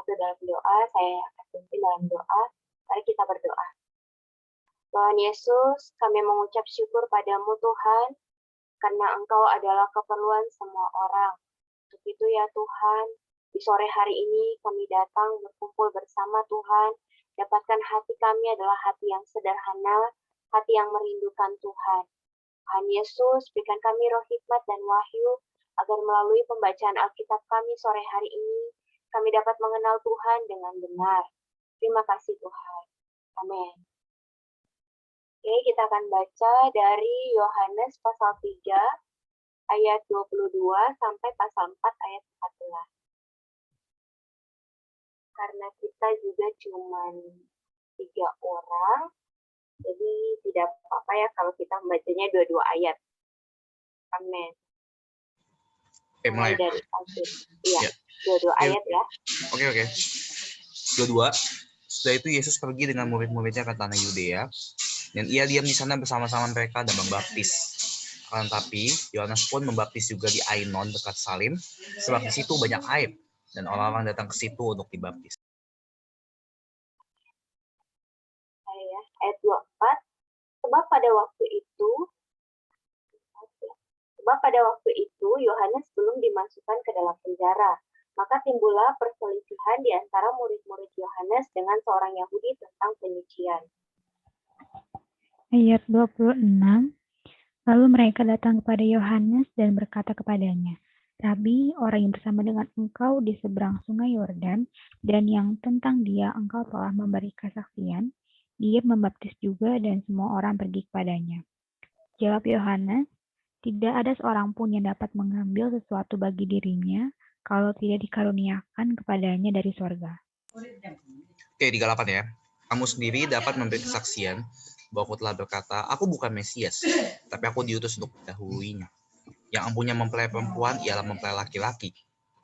waktu dalam doa, saya akan pimpin dalam doa. Mari kita berdoa. Tuhan Yesus, kami mengucap syukur padamu Tuhan, karena Engkau adalah keperluan semua orang. Untuk itu ya Tuhan, di sore hari ini kami datang berkumpul bersama Tuhan. Dapatkan hati kami adalah hati yang sederhana, hati yang merindukan Tuhan. Tuhan Yesus, berikan kami roh hikmat dan wahyu, agar melalui pembacaan Alkitab kami sore hari ini, kami dapat mengenal Tuhan dengan benar. Terima kasih Tuhan. Amin. Oke, kita akan baca dari Yohanes pasal 3, ayat 22 sampai pasal 4 ayat 14. Karena kita juga cuma 3 orang, jadi tidak apa-apa ya kalau kita membacanya dua-dua ayat. Amin. Oke, mulai. Dari akhir. Iya, ya. Dua-dua ayat ya. Oke. Dua-dua. Setelah itu Yesus pergi dengan murid-muridnya ke tanah Yudea, dan ia diam di sana bersama-sama mereka dan membaptis. Akan tetapi Yohanes pun membaptis juga di Ainon dekat Salim, sebab di situ banyak air, dan orang-orang datang ke situ untuk dibaptis. Ayat 24, sebab pada waktu itu Yohanes belum dimasukkan ke dalam penjara. Maka timbullah perselisihan di antara murid-murid Yohanes dengan seorang Yahudi tentang penyucian. Ayat 26, lalu mereka datang kepada Yohanes dan berkata kepadanya, Rabi, orang yang bersama dengan engkau di seberang sungai Yordan, dan yang tentang dia engkau telah memberi kesaksian, dia membaptis juga dan semua orang pergi kepadanya. Jawab Yohanes, tidak ada seorang pun yang dapat mengambil sesuatu bagi dirinya kalau tidak dikaruniakan kepadanya dari sorga. Oke, 38 ya. Kamu sendiri dapat memberi kesaksian bahwa aku telah berkata, aku bukan Mesias, tapi aku diutus untuk mendahuluinya. Yang ampunya mempelai perempuan ialah mempelai laki-laki.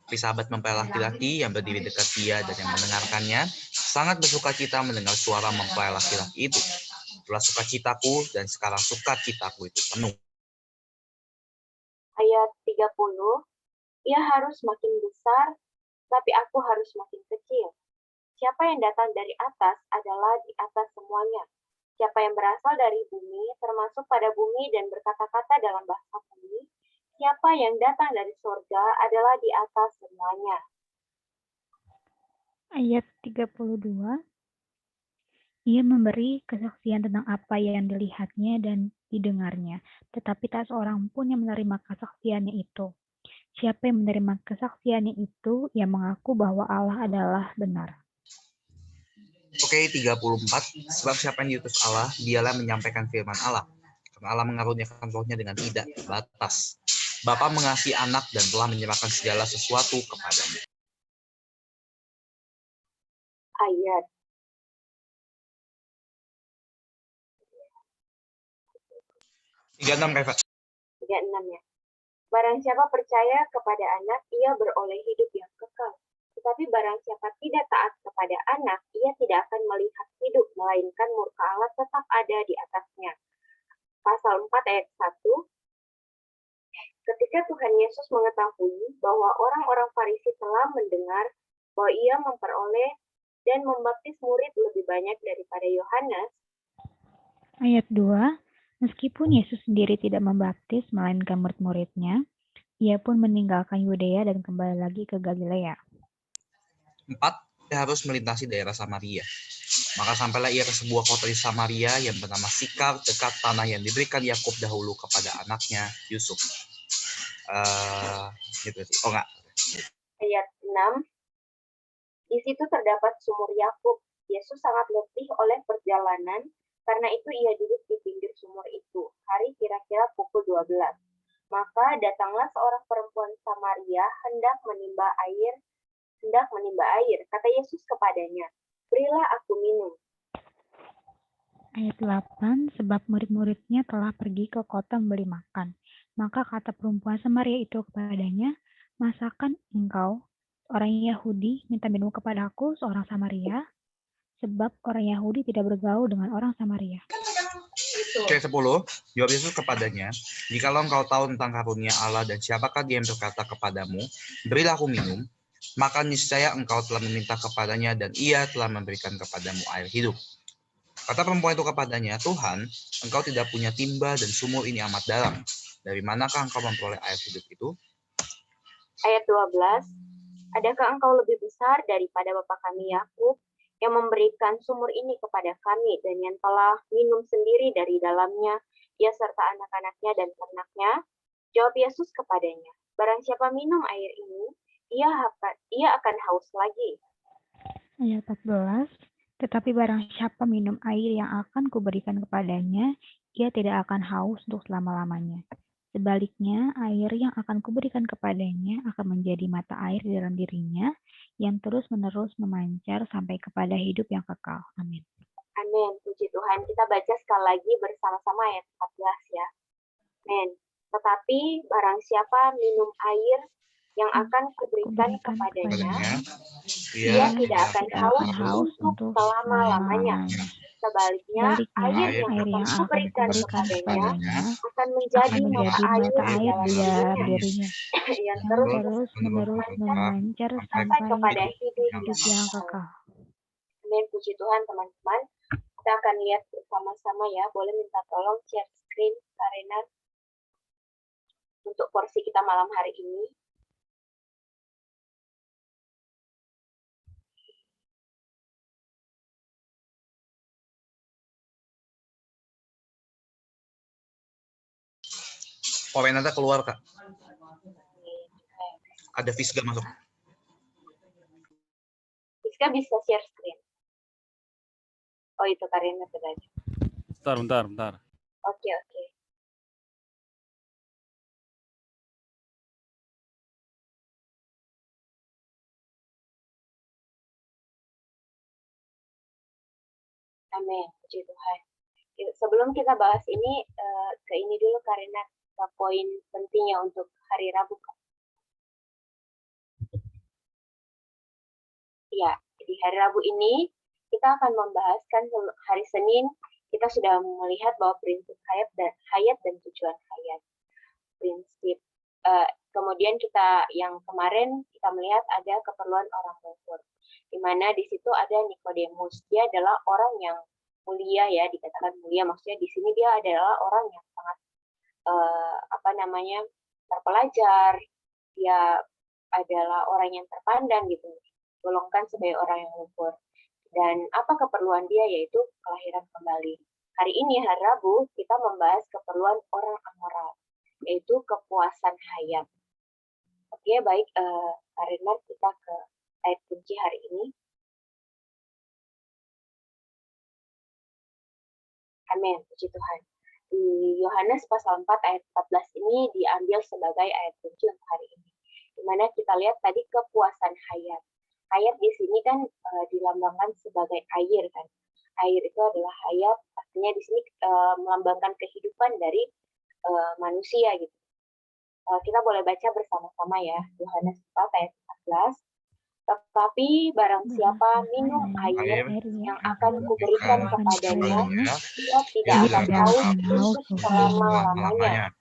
Tapi sahabat mempelai laki-laki yang berdiri dekat dia dan yang mendengarkannya, sangat bersukacita mendengar suara mempelai laki-laki itu. Itulah sukacitaku dan sekarang sukacitaku itu penuh. Ayat 30, ia harus makin besar, tapi aku harus makin kecil. Siapa yang datang dari atas adalah di atas semuanya. Siapa yang berasal dari bumi, termasuk pada bumi dan berkata-kata dalam bahasa bumi, siapa yang datang dari surga adalah di atas semuanya. Ayat 32, ia memberi kesaksian tentang apa yang dilihatnya dan didengarnya, tetapi tak seorang pun yang menerima kesaksiannya itu. Siapa yang menerima kesaksiannya itu, yang mengaku bahwa Allah adalah benar. Oke, 34. Sebab siapa yang diutus Allah, dialah menyampaikan firman Allah. Karena Allah mengaruniakan rohnya dengan tidak batas. Bapa mengasihi anak dan telah menyerahkan segala sesuatu kepadanya. Ayat 36 ya. Barang siapa percaya kepada anak, ia beroleh hidup yang kekal. Tetapi barang siapa tidak taat kepada anak, ia tidak akan melihat hidup, melainkan murka Allah tetap ada di atasnya. Pasal 4 ayat 1. Ketika Tuhan Yesus mengetahui bahwa orang-orang Farisi telah mendengar bahwa ia memperoleh dan membaptis murid lebih banyak daripada Yohanes. Ayat 2. Meskipun Yesus sendiri tidak membaptis, melainkan murid-muridnya, ia pun meninggalkan Yudea dan kembali lagi ke Galilea. 4. Ia harus melintasi daerah Samaria. Maka sampailah ia ke sebuah kota di Samaria yang bernama Sikar, dekat tanah yang diberikan Yakub dahulu kepada anaknya Yusuf. Ayat 6. Di situ terdapat sumur Yakub. Yesus sangat letih oleh perjalanan, karena itu ia duduk di pinggir sumur itu. Hari kira-kira pukul 12. Maka datanglah seorang perempuan Samaria hendak menimba air. Kata Yesus kepadanya, berilah aku minum. Ayat 8, sebab murid-muridnya telah pergi ke kota membeli makan. Maka kata perempuan Samaria itu kepadanya, masakan engkau, orang Yahudi, minta minum kepadaku, seorang Samaria? Sebab orang Yahudi tidak bergaul dengan orang Samaria. Oke, 10. Jawab Yesus kepadanya, jikalau engkau tahu tentang karunia Allah dan siapakah dia yang berkata kepadamu, berilah aku minum, maka niscaya engkau telah meminta kepadanya dan ia telah memberikan kepadamu air hidup. Kata perempuan itu kepadanya, Tuhan, engkau tidak punya timba dan sumur ini amat dalam. Dari manakah engkau memperoleh air hidup itu? Ayat 12, adakah engkau lebih besar daripada bapa kami Yakub yang memberikan sumur ini kepada kami dan yang telah minum sendiri dari dalamnya, ia serta anak-anaknya dan ternaknya? Jawab Yesus kepadanya, barang siapa minum air ini, ia akan haus lagi. Ayat 14, tetapi barang siapa minum air yang akan kuberikan kepadanya, ia tidak akan haus untuk selama-lamanya. Sebaliknya, air yang akan kuberikan kepadanya akan menjadi mata air di dalam dirinya, yang terus-menerus memancar sampai kepada hidup yang kekal. Amin. Amin. Puji Tuhan. Kita baca sekali lagi bersama-sama ayat 14 ya. Amin. Tetapi barang siapa minum air yang akan kuberikan kepadanya, ia tidak akan haus untuk selama-lamanya. Sebaliknya, air yang akan kuberikan kepadanya akan menjadi mata air di dalam dirinya, yang terus-menerus memancar sampai kepada hidup yang kekal. Amin. Puji Tuhan, teman-teman. Kita akan lihat bersama-sama ya. Boleh minta tolong share screen, Karena untuk porsi kita malam hari ini. Pak Wenata keluar, Kak. Ada Fisga masuk. Fisga bisa share screen. Oh, itu Karina tadi. Bentar. Oke. Amin. Puji Tuhan. Sebelum kita bahas ini, ke ini dulu Karina, ke poin pentingnya untuk hari Rabu. Ya, di hari Rabu ini kita akan membahaskan hari Senin. Kita sudah melihat bahwa prinsip hayat dan tujuan hayat. Prinsip. Kemudian kita yang kemarin kita melihat ada keperluan orang kufur, di mana di situ ada Nikodemus. Dia adalah orang yang mulia ya, dikatakan mulia. Maksudnya di sini dia adalah orang yang sangat terpelajar. Dia adalah orang yang terpandang gitu, golongkan sebagai orang yang kufur. Dan apa keperluan dia, yaitu kelahiran kembali. Hari ini, hari Rabu, kita membahas keperluan orang amoral, yaitu kepuasan hayat. Oke, baik, Karina, kita ke ayat kunci hari ini. Amin, puji Tuhan. Di Yohanes pasal 4 ayat 14 ini diambil sebagai ayat kunci untuk hari ini. Di mana kita lihat tadi kepuasan hayat. Hayat di sini kan dilambangkan sebagai air kan. Air itu adalah hayat, artinya di sini melambangkan kehidupan dari manusia gitu. Kita boleh baca bersama-sama ya, Yohanes 4 ayat 14. Tetapi barang siapa minum air yang akan kuberikan kepadanya, ia tidak akan haus selama-lamanya.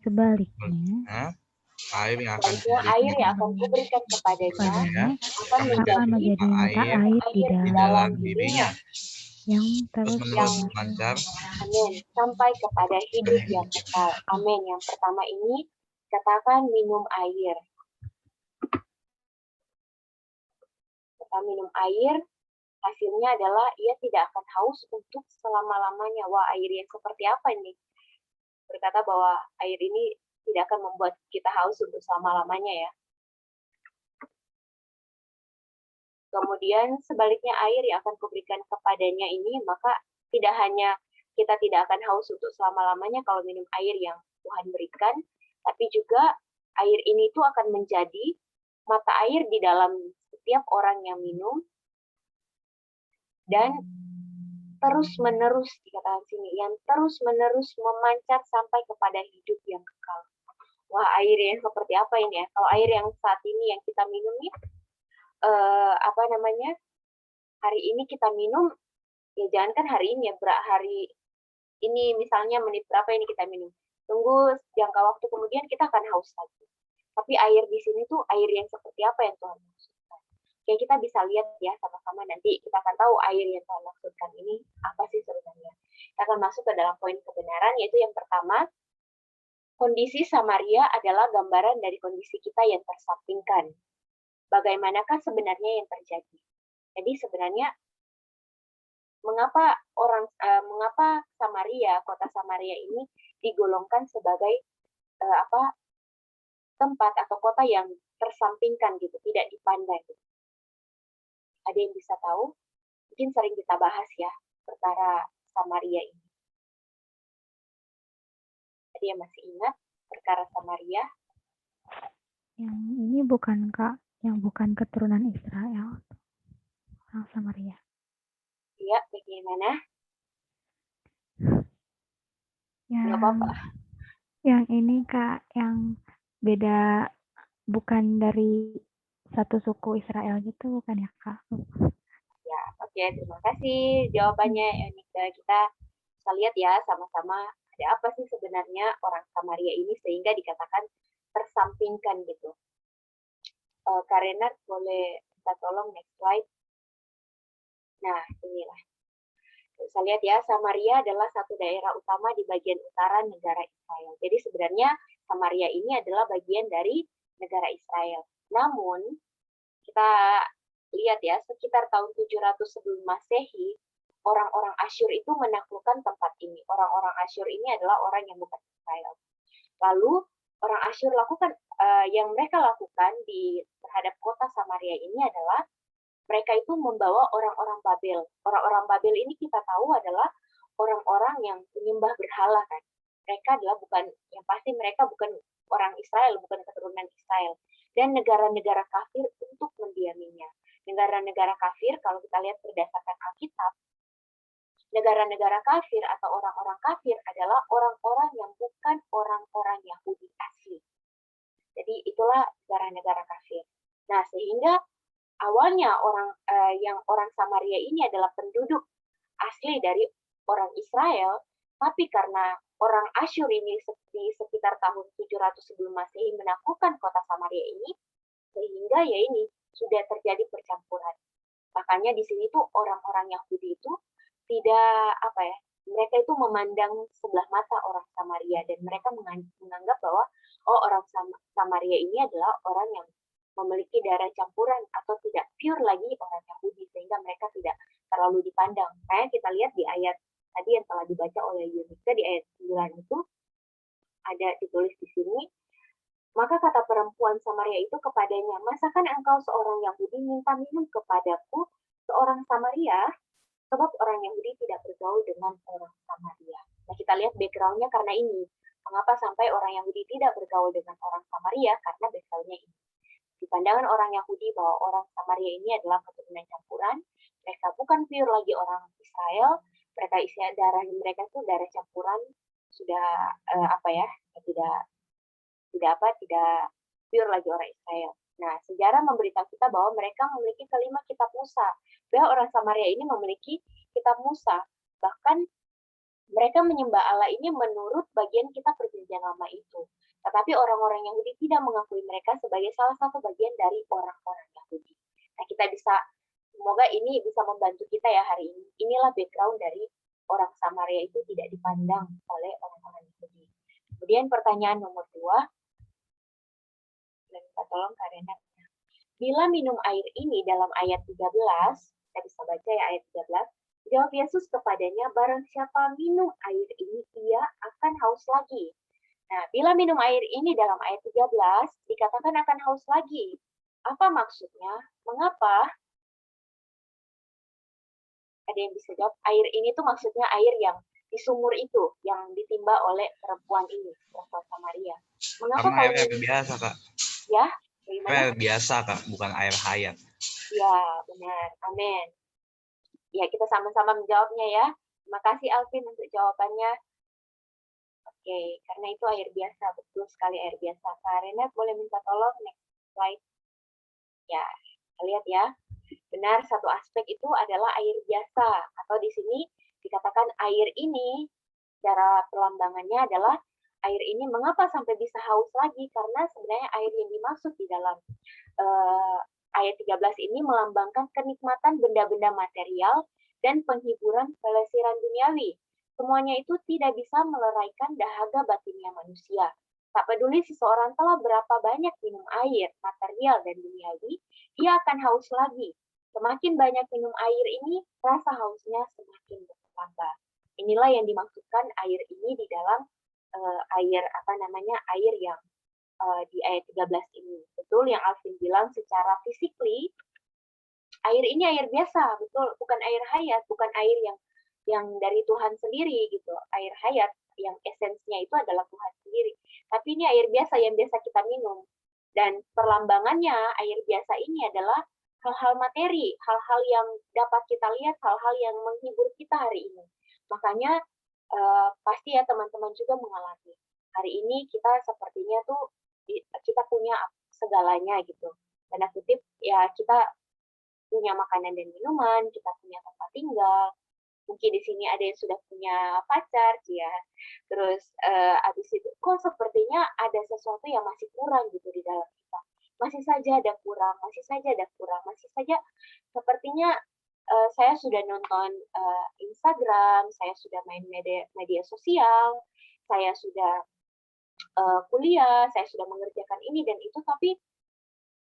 Sebaliknya, air yang akan kuberikan kepadanya akan menjadi mata air di dalam dirinya, yang terus-menerus memancar. Amin. Sampai kepada hidup yang kekal. Amin. Yang pertama ini katakan minum air. Kita minum air, hasilnya adalah ia tidak akan haus untuk selama-lamanya. Wah, air yang seperti apa ini? Berkata bahwa air ini tidak akan membuat kita haus untuk selama-lamanya ya. Kemudian sebaliknya air yang akan kuberikan kepadanya ini, maka tidak hanya kita tidak akan haus untuk selama-lamanya kalau minum air yang Tuhan berikan, tapi juga air ini itu akan menjadi mata air di dalam setiap orang yang minum, dan terus-menerus dikatakan sini, yang terus-menerus memancar sampai kepada hidup yang kekal. Wah, air yang seperti apa ini ya? Kalau air yang saat ini yang kita minum nih, hari ini kita minum, ya jangan kan hari ini ya, hari ini misalnya menit berapa ini kita minum. Tunggu jangka waktu kemudian kita akan haus lagi. Tapi air di sini tuh air yang seperti apa yang Tuhan maksudkan? Oke, kita bisa lihat ya sama-sama, nanti kita akan tahu air yang Tuhan maksudkan ini apa sih sebenarnya. Kita akan masuk ke dalam poin kebenaran, yaitu yang pertama, kondisi Samaria adalah gambaran dari kondisi kita yang tersampingkan. Bagaimanakah sebenarnya yang terjadi? Jadi sebenarnya mengapa Samaria, kota Samaria ini digolongkan sebagai tempat atau kota yang tersampingkan gitu, tidak dipandang gitu. Ada yang bisa tahu? Mungkin sering kita bahas ya perkara Samaria ini. Ada yang masih ingat perkara Samaria? Yang ini bukan Kak, yang bukan keturunan Israel, orang Samaria. Iya, bagaimana? Yang, apa-apa. Yang ini Kak, yang beda, bukan dari satu suku Israel gitu, bukan ya Kak? Ya, oke, terima kasih jawabannya Enika. Kita bisa lihat ya sama-sama ada apa sih sebenarnya orang Samaria ini sehingga dikatakan tersampingkan gitu. Karena boleh kita tolong next slide. Nah, inilah. Bisa lihat ya, Samaria adalah satu daerah utama di bagian utara negara Israel. Jadi sebenarnya Samaria ini adalah bagian dari negara Israel. Namun, kita lihat ya, sekitar tahun 700 sebelum Masehi, orang-orang Asyur itu menaklukkan tempat ini. Orang-orang Asyur ini adalah orang yang bukan Israel. Lalu, orang Asyur yang mereka lakukan terhadap kota Samaria ini adalah mereka itu membawa orang-orang Babel. Orang-orang Babel ini kita tahu adalah orang-orang yang menyembah berhala kan. Mereka adalah mereka bukan orang Israel, bukan keturunan Israel. Dan negara-negara kafir untuk mendiaminya. Negara-negara kafir, kalau kita lihat berdasarkan Alkitab, negara-negara kafir atau orang-orang kafir adalah orang-orang yang bukan orang-orang Yahudi asli. Jadi itulah negara-negara kafir. Nah, sehingga awalnya orang Samaria ini adalah penduduk asli dari orang Israel, tapi karena orang Asyur ini di sekitar tahun 700 sebelum Masehi menaklukkan kota Samaria ini, sehingga ya ini sudah terjadi percampuran. Makanya di sini tuh orang-orang Yahudi itu tidak mereka itu memandang sebelah mata orang Samaria dan mereka menganggap bahwa orang Samaria ini adalah orang yang memiliki darah campuran atau tidak pure lagi orang Yahudi, sehingga mereka tidak terlalu dipandang. Kayak kita lihat di ayat tadi yang telah dibaca oleh Yunika di ayat 9 itu ada ditulis di sini, maka kata perempuan Samaria itu kepadanya, masakan engkau seorang Yahudi minta minum kepadaku seorang Samaria? Sebab orang Yahudi tidak bergaul dengan orang Samaria. Nah, kita lihat background-nya karena ini. Mengapa sampai orang Yahudi tidak bergaul dengan orang Samaria? Karena background-nya ini. Di pandangan orang Yahudi bahwa orang Samaria ini adalah keturunan campuran, mereka bukan pure lagi orang Israel, mereka darah mereka itu darah campuran, sudah tidak pure lagi orang Israel. Nah, sejarah memberitahu kita bahwa mereka memiliki kelima kitab Musa. Bahwa orang Samaria ini memiliki kitab Musa. Bahkan mereka menyembah Allah ini menurut bagian kitab Perjanjian Lama itu. Tetapi orang-orang Yahudi tidak mengakui mereka sebagai salah satu bagian dari orang-orang Yahudi. Nah, semoga ini bisa membantu kita ya hari ini. Inilah background dari orang Samaria itu tidak dipandang oleh orang-orang Yahudi. Kemudian pertanyaan nomor 2. Kita tolong Karena. Bila minum air ini dalam ayat 13, kita bisa baca ya ayat 13, jawab Yesus kepadanya, barang siapa minum air ini, ia akan haus lagi. Nah, bila minum air ini dalam ayat 13, dikatakan akan haus lagi. Apa maksudnya? Mengapa? Ada yang bisa jawab? Air ini tuh maksudnya air yang di sumur itu, yang ditimba oleh perempuan ini, perempuan Samaria. Mengapa karena air biasa, Kak. Ya, air biasa, Kak, bukan air hayat. Ya, benar. Amin. Ya, kita sama-sama menjawabnya ya. Terima kasih Alvin untuk jawabannya. Oke, karena itu air biasa, betul sekali air biasa. Karena boleh minta tolong next slide. Ya, kita lihat ya. Benar, satu aspek itu adalah air biasa. Atau di sini dikatakan air ini, cara perlambangannya adalah air ini mengapa sampai bisa haus lagi? Karena sebenarnya air yang dimaksud di dalam ayat 13 ini melambangkan kenikmatan benda-benda material dan penghiburan pelesiran duniawi. Semuanya itu tidak bisa meleraikan dahaga batinnya manusia. Tak peduli seseorang telah berapa banyak minum air, material, dan duniawi, dia akan haus lagi. Semakin banyak minum air ini, rasa hausnya semakin bertambah. Inilah yang dimaksudkan air ini di dalam air yang di ayat 13 ini. Betul yang Alvin bilang secara physically, air ini air biasa, betul, bukan air hayat, bukan air yang dari Tuhan sendiri gitu. Air hayat yang esensinya itu adalah Tuhan sendiri. Tapi ini air biasa yang biasa kita minum. Dan perlambangannya air biasa ini adalah hal-hal materi, hal-hal yang dapat kita lihat, hal-hal yang menghibur kita hari ini. Makanya pasti ya teman-teman juga mengalami. Hari ini kita sepertinya tuh kita punya segalanya gitu. Tanda kutip ya kita punya makanan dan minuman, kita punya tempat tinggal. Mungkin di sini ada yang sudah punya pacar, ya. Terus habis itu kok sepertinya ada sesuatu yang masih kurang gitu di dalam kita. Masih saja ada kurang, masih saja ada kurang, masih saja sepertinya saya sudah nonton Instagram, saya sudah main media sosial, saya sudah kuliah, saya sudah mengerjakan ini dan itu, tapi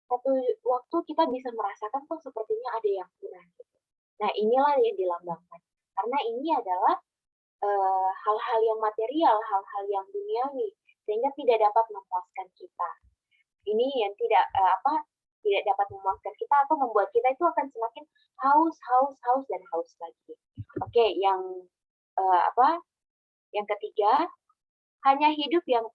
satu waktu kita bisa merasakan kok sepertinya ada yang kurang. Gitu. Nah inilah yang dilambangkan. Karena ini adalah hal-hal yang material, hal-hal yang duniawi, sehingga tidak dapat memuaskan kita. Ini yang tidak dapat memuaskan kita atau membuat kita itu akan semakin haus dan haus lagi. Oke, yang yang ketiga, hanya hidup yang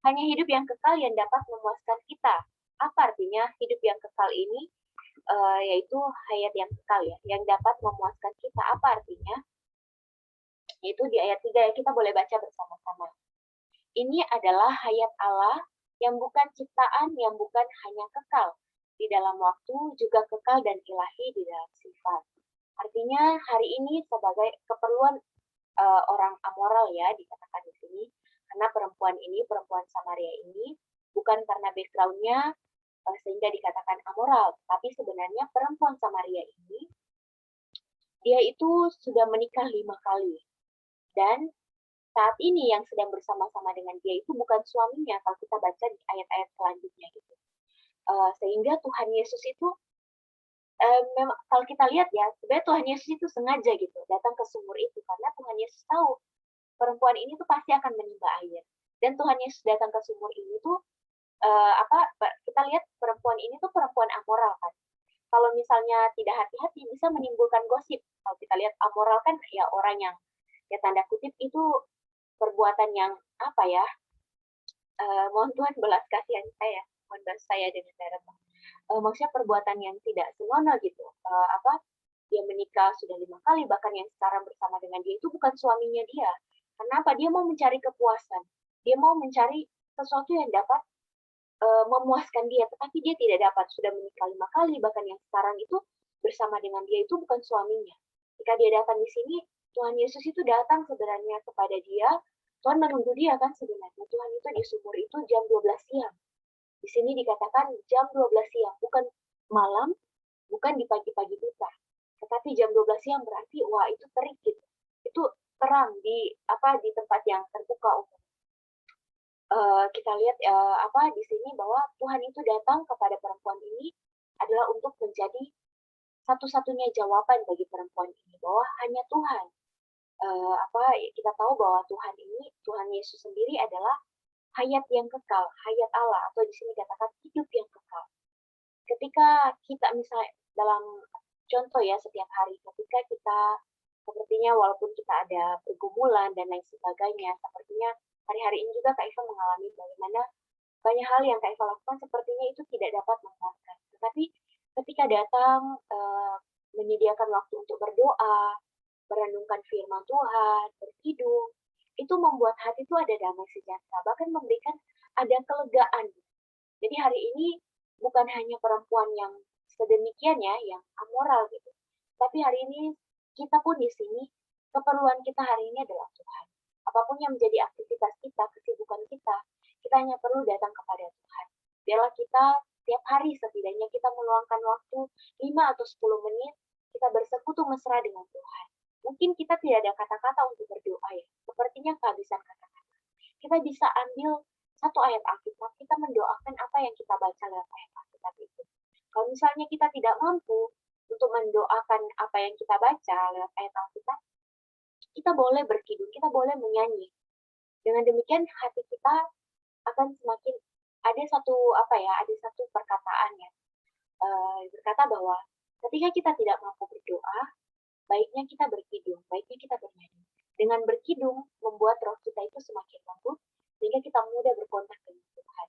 hanya hidup yang kekal yang dapat memuaskan kita. Apa artinya hidup yang kekal ini? Yaitu hayat yang kekal ya, yang dapat memuaskan kita. Apa artinya? Yaitu di ayat 3 yang kita boleh baca bersama-sama. Ini adalah hayat Allah yang bukan ciptaan, yang bukan hanya kekal di dalam waktu, juga kekal dan ilahi di dalam sifat. Artinya hari ini sebagai keperluan orang amoral ya dikatakan di sini, karena perempuan Samaria ini bukan karena background-nya sehingga dikatakan amoral, tapi sebenarnya perempuan Samaria ini dia itu sudah menikah 5 kali dan saat ini yang sedang bersama-sama dengan dia itu bukan suaminya kalau kita baca di ayat-ayat selanjutnya gitu. Sehingga Tuhan Yesus itu memang kalau kita lihat ya, sebenarnya Tuhan Yesus itu sengaja gitu datang ke sumur itu karena Tuhan Yesus tahu perempuan ini tuh pasti akan menimba air. Dan Tuhan Yesus datang ke sumur ini tuh kita lihat perempuan ini tuh perempuan amoral kan. Kalau misalnya tidak hati-hati bisa menimbulkan gosip. Kalau kita lihat amoral kan ya orang yang ya tanda kutip itu perbuatan yang mohon Tuhan belas kasihan saya, mohon belas saya dengan darah. Maksudnya perbuatan yang tidak senonoh gitu. Dia menikah sudah 5 kali, bahkan yang sekarang bersama dengan dia itu bukan suaminya dia. Kenapa? Dia mau mencari kepuasan. Dia mau mencari sesuatu yang dapat memuaskan dia, tetapi dia tidak dapat. Sudah menikah 5 kali, bahkan yang sekarang itu bersama dengan dia itu bukan suaminya. Ketika dia datang di sini, Tuhan Yesus itu datang sebenarnya kepada dia. Tuhan menunggu dia kan sebenarnya. Tuhan itu di sumur itu jam 12 siang. Di sini dikatakan jam 12 siang, bukan malam, bukan di pagi-pagi buta. Tetapi jam 12 siang berarti wah itu terik gitu. Itu terang di tempat yang terbuka umum. Kita lihat di sini bahwa Tuhan itu datang kepada perempuan ini adalah untuk menjadi satu-satunya jawaban bagi perempuan ini bahwa hanya Tuhan. Kita tahu bahwa Tuhan Yesus sendiri adalah hayat yang kekal, hayat Allah atau di sini dikatakan hidup yang kekal. Ketika kita misalnya dalam contoh ya setiap hari ketika kita sepertinya walaupun kita ada pergumulan dan lain sebagainya, sepertinya hari-hari ini juga Kak Iva mengalami bagaimana banyak hal yang Kak Iva lakukan sepertinya itu tidak dapat memuaskan. Tetapi ketika datang menyediakan waktu untuk berdoa, merenungkan firman Tuhan, berkidung, itu membuat hati itu ada damai sejahtera, bahkan memberikan ada kelegaan. Jadi hari ini bukan hanya perempuan yang sedemikian ya, yang amoral gitu. Tapi hari ini kita pun di sini, keperluan kita hari ini adalah Tuhan. apapun yang menjadi aktivitas kita, kesibukan kita hanya perlu datang kepada Tuhan. Biarlah kita tiap hari setidaknya kita meluangkan waktu 5 atau 10 menit, kita bersekutu mesra dengan Tuhan. Mungkin kita tidak ada kata-kata untuk berdoa ya, sepertinya kehabisan kata-kata. Kita bisa ambil satu ayat Alkitab, kita mendoakan apa yang kita baca lewat ayat Alkitab itu. Kalau misalnya kita tidak mampu untuk mendoakan apa yang kita baca lewat ayat Alkitab, kita boleh berkidung, kita boleh menyanyi. Dengan demikian hati kita akan semakin ada satu perkataan ya, berkata bahwa ketika kita tidak mampu berdoa, baiknya kita berkidung, baiknya kita bernyanyi. Dengan berkidung membuat roh kita itu semakin lembut, sehingga kita mudah berkontak dengan Tuhan.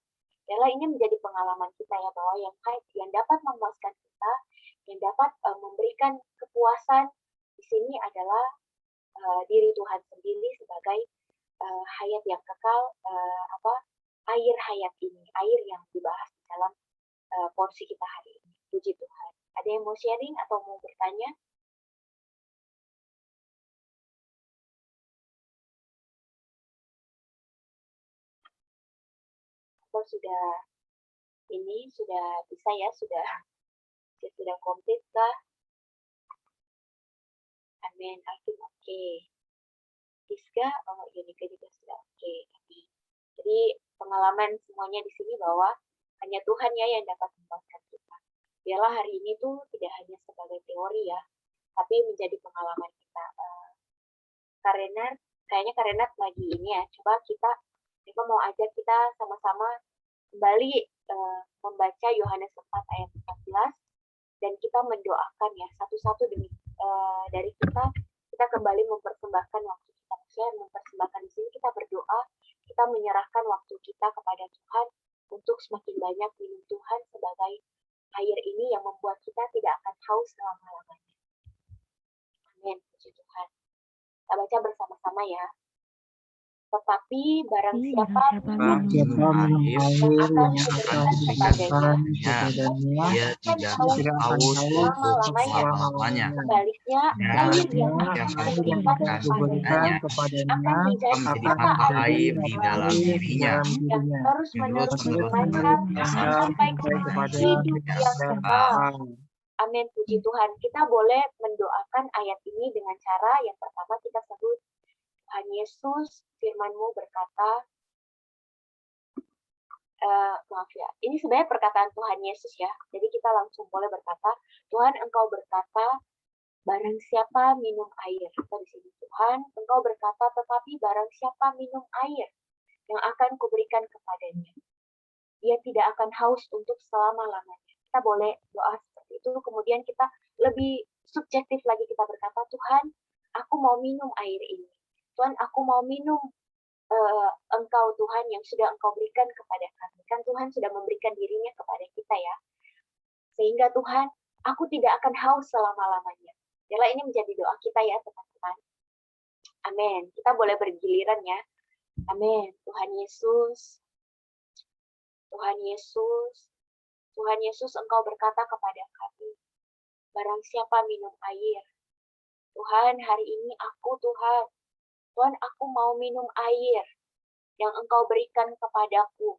Yalah, ini menjadi pengalaman kita ya, bahwa yang dapat memuaskan kita, yang dapat memberikan kepuasan di sini adalah diri Tuhan sendiri sebagai hayat yang kekal, air hayat ini, air yang dibahas di dalam porsi kita hari ini. Puji Tuhan. Ada yang mau sharing atau mau bertanya? Atau sudah bisa ya, sudah komplit kah? Amin. Oke. Rizka, Nika juga sudah oke. Amin. Jadi pengalaman semuanya di sini bahwa hanya Tuhan ya yang dapat memuaskan kita. Biarlah hari ini tuh tidak hanya sebagai teori ya, tapi menjadi pengalaman kita. Kayaknya Karena lagi ini ya, coba Nika mau ajak kita sama-sama kembali membaca Yohanes 4 ayat 14 dan kita mendoakan ya satu-satu dari kita kembali mempersembahkan waktu kita. Maksudnya mempersembahkan di sini kita berdoa, kita menyerahkan waktu kita kepada Tuhan untuk semakin banyak minum Tuhan sebagai air ini yang membuat kita tidak akan haus selama-lamanya. Amin, puji Tuhan. Kita baca bersama-sama ya. Tetapi barang siapa minum air akan yang akan kuberikan diberikan kepadanya, dia tidak haus untuk selama-lamanya. Sebaliknya, air yang akan kuberikan kepadanya akan menjadi mata air di dalam dirinya, yang terus-menerus memancar sampai kepada hidup yang kekal. Amin, puji Tuhan. Kita boleh mendoakan ayat ini dengan cara yang pertama kita sebut Tuhan Yesus, firman-Mu berkata, maaf ya, ini sebenarnya perkataan Tuhan Yesus ya. Jadi kita langsung boleh berkata, Tuhan Engkau berkata, barang siapa minum air. Atau di sini Tuhan Engkau berkata, tetapi barang siapa minum air yang akan kuberikan kepadanya, dia tidak akan haus untuk selama-lamanya. Kita boleh doa seperti itu, kemudian kita lebih subjektif lagi kita berkata, Tuhan, aku mau minum air ini. Tuhan, aku mau minum Engkau Tuhan yang sudah Engkau berikan kepada kami. Kan Tuhan sudah memberikan dirinya kepada kita ya. Sehingga Tuhan, aku tidak akan haus selama-lamanya. Biarlah ini menjadi doa kita ya teman-teman. Amin. Kita boleh bergiliran ya. Amin. Tuhan Yesus. Tuhan Yesus. Tuhan Yesus, Engkau berkata kepada kami, barang siapa minum air. Tuhan, hari ini Tuhan, aku mau minum air yang Engkau berikan kepadaku.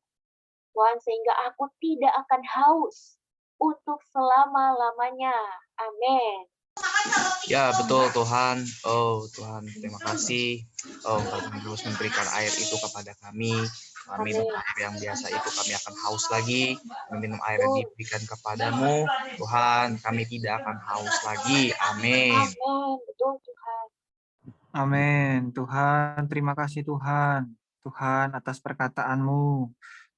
Tuhan, sehingga aku tidak akan haus untuk selama-lamanya. Amin. Ya, betul Tuhan. Oh Tuhan, terima kasih. Oh, Kami terus memberikan air itu kepada kami. Kami minum air yang biasa itu kami akan haus lagi. Minum air yang diberikan kepadamu, Tuhan, kami tidak akan haus lagi. Amin. Amin. Betul Tuhan. Amin. Tuhan, terima kasih Tuhan. Tuhan atas perkataan-Mu.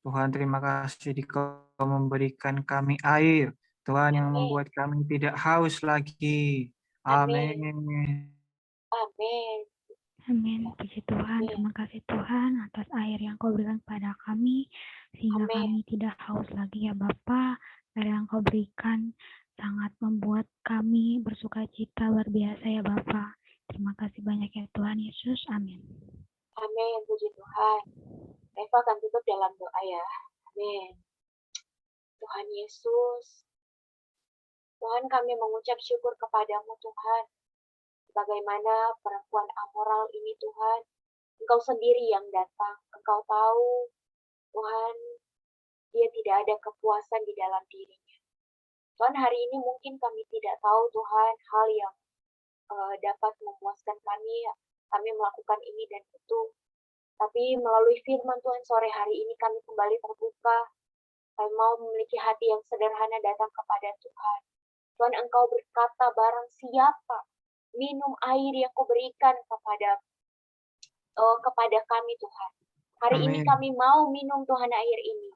Tuhan, terima kasih Kau memberikan kami air. Tuhan yang membuat kami tidak haus lagi. Amin. Amin. Amin. Puji Tuhan. Terima kasih Tuhan atas air yang Kau berikan kepada kami, sehingga kami tidak haus lagi ya Bapa. Air yang Kau berikan sangat membuat kami bersuka cita luar biasa ya Bapa. Terima kasih banyak ya Tuhan Yesus. Amin. Amin. Puji Tuhan. Eva akan tutup dalam doa ya. Amin. Tuhan Yesus. Tuhan, kami mengucap syukur kepadamu Tuhan. Bagaimana perempuan amoral ini Tuhan Engkau sendiri yang datang. Engkau tahu, Tuhan, dia tidak ada kepuasan di dalam dirinya. Tuhan, hari ini mungkin kami tidak tahu, Tuhan, hal yang dapat memuaskan kami. Kami melakukan ini dan itu. Tapi melalui firman Tuhan sore hari ini kami kembali terbuka. Kami mau memiliki hati yang sederhana datang kepada Tuhan. Tuhan, Engkau berkata, barang siapa minum air yang Kau berikan kepada kami, Tuhan. Hari ini Amin. kami mau minum, Tuhan, air ini.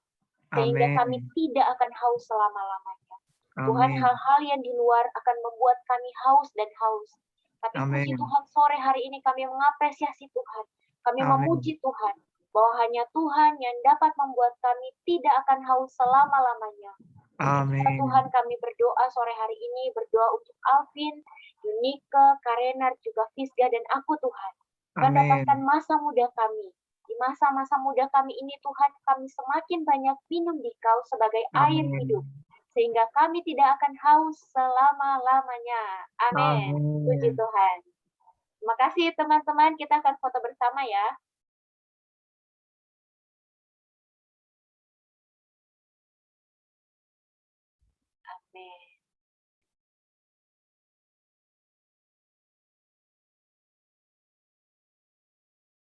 Sehingga kami Amin. tidak akan haus selama-lamanya. Tuhan, Amin. hal-hal yang di luar akan membuat kami haus dan haus. Tapi puji Amin. Tuhan, sore hari ini kami mengapresiasi Tuhan. Kami Amin. memuji Tuhan. Bahwa hanya Tuhan yang dapat membuat kami tidak akan haus selama-lamanya. Amin. Tuhan, kami berdoa sore hari ini, berdoa untuk Alvin, Yunike, Karenar, juga Fisga, dan aku, Tuhan. Tuhan, Amin. dapatkan masa muda kami. Di masa-masa muda kami ini, Tuhan, kami semakin banyak minum di Kau sebagai air Amin. hidup. Sehingga kami tidak akan haus selama-lamanya. Amin. Puji Amin. Tuhan. Terima kasih, teman-teman. Kita akan foto bersama ya. Amin.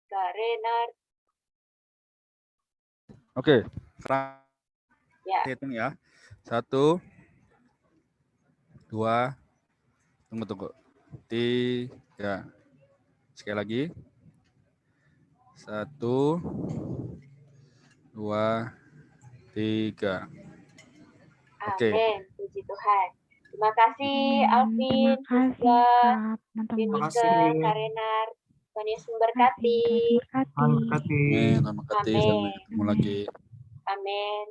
Karenar. Oke, sekarang Ya. hitung ya. 1, 2, tunggu. 3. Sekali lagi. 1, 2, 3. Oke. Amin. Puji Tuhan. Terima kasih, Alvin, Terima kasih, Fisga, Kak, teman-teman. Terima Yunike, kasih. Karenar. Tuhan Yesus Terima memberkati. kasih. Tuhan berkati. Amin. Terima kasih. Sampai Amin. ketemu lagi. Amin.